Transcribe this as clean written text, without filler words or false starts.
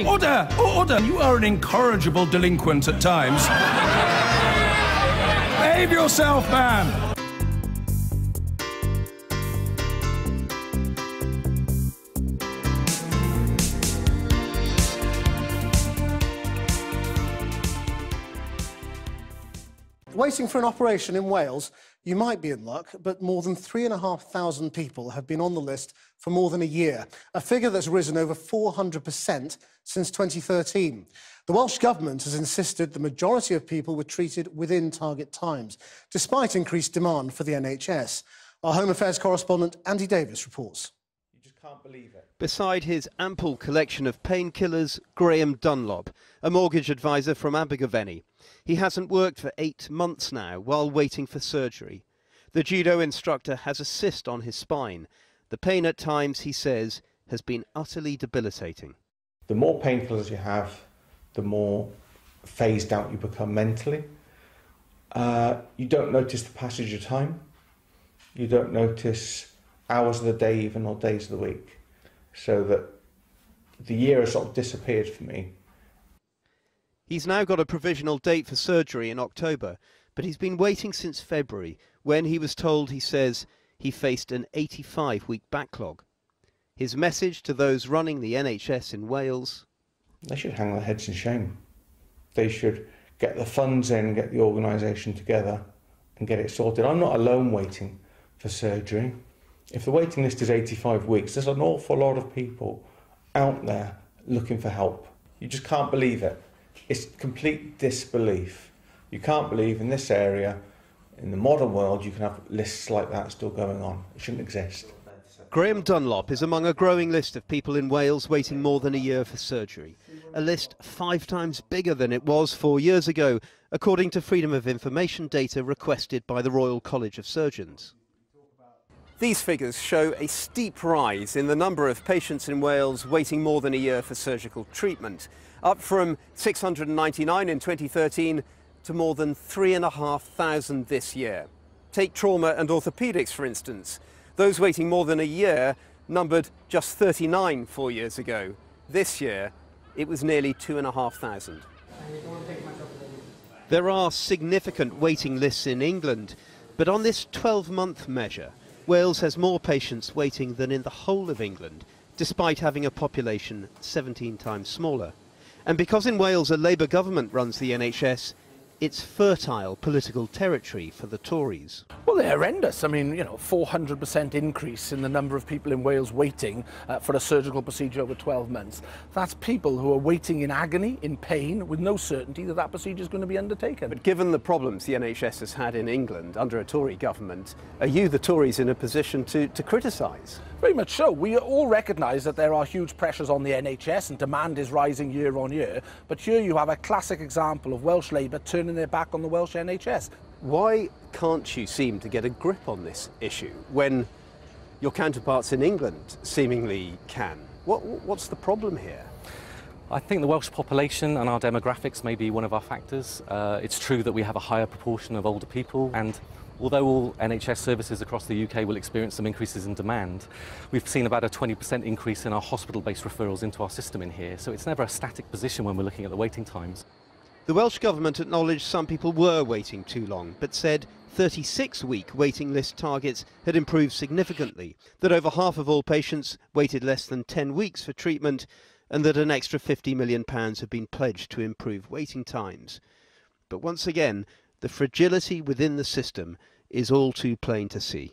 Order! Order! You are an incorrigible delinquent at times. Behave yourself, man! Waiting for an operation in Wales, you might be in luck, but more than 3,500 people have been on the list for more than a year, a figure that's risen over 400% since 2013. The Welsh Government has insisted the majority of people were treated within target times, despite increased demand for the NHS. Our Home Affairs correspondent Andy Davis reports. You just can't believe it. Beside his ample collection of painkillers, Graham Dunlop, a mortgage advisor from Abergavenny. He hasn't worked for 8 months now while waiting for surgery. The judo instructor has a cyst on his spine. The pain at times, he says, has been utterly debilitating. The more painkillers you have, the more phased out you become mentally. You don't notice the passage of time. You don't notice hours of the day even, or days of the week. So that the year has sort of disappeared for me. He's now got a provisional date for surgery in October, but he's been waiting since February, when he was told, he says, he faced an 85-week backlog. His message to those running the NHS in Wales: they should hang their heads in shame. They should get the funds in, get the organisation together and get it sorted. I'm not alone waiting for surgery. If the waiting list is 85 weeks, there's an awful lot of people out there looking for help. You just can't believe it. It's complete disbelief. You can't believe in this area, in the modern world, you can have lists like that still going on. It shouldn't exist. Graham Dunlop is among a growing list of people in Wales waiting more than a year for surgery. A list 5 times bigger than it was 4 years ago, according to Freedom of Information data requested by the Royal College of Surgeons. These figures show a steep rise in the number of patients in Wales waiting more than a year for surgical treatment, up from 699 in 2013 to more than 3,500 this year. Take trauma and orthopaedics, for instance. Those waiting more than a year numbered just 39 4 years ago. This year, it was nearly 2,500. There are significant waiting lists in England, but on this 12-month measure, Wales has more patients waiting than in the whole of England, despite having a population 17 times smaller. And because in Wales a Labour government runs the NHS, it's fertile political territory for the Tories. Well, they're horrendous. I mean, 400% increase in the number of people in Wales waiting for a surgical procedure over 12 months. That's people who are waiting in agony, in pain, with no certainty that that procedure is going to be undertaken. But given the problems the NHS has had in England under a Tory government, are you, the Tories, in a position to criticise? Very much so. We all recognise that there are huge pressures on the NHS and demand is rising year on year. But here you have a classic example of Welsh Labour turning their back on the Welsh NHS. Why can't you seem to get a grip on this issue when your counterparts in England seemingly can? What's the problem here? I think the Welsh population and our demographics may be one of our factors. It's true that we have a higher proportion of older people, and although all NHS services across the UK will experience some increases in demand, we've seen about a 20% increase in our hospital-based referrals into our system in here, so it's never a static position when we're looking at the waiting times. The Welsh Government acknowledged some people were waiting too long, but said 36-week waiting list targets had improved significantly, that over half of all patients waited less than 10 weeks for treatment, and that an extra £50 million had been pledged to improve waiting times. But once again, the fragility within the system is all too plain to see.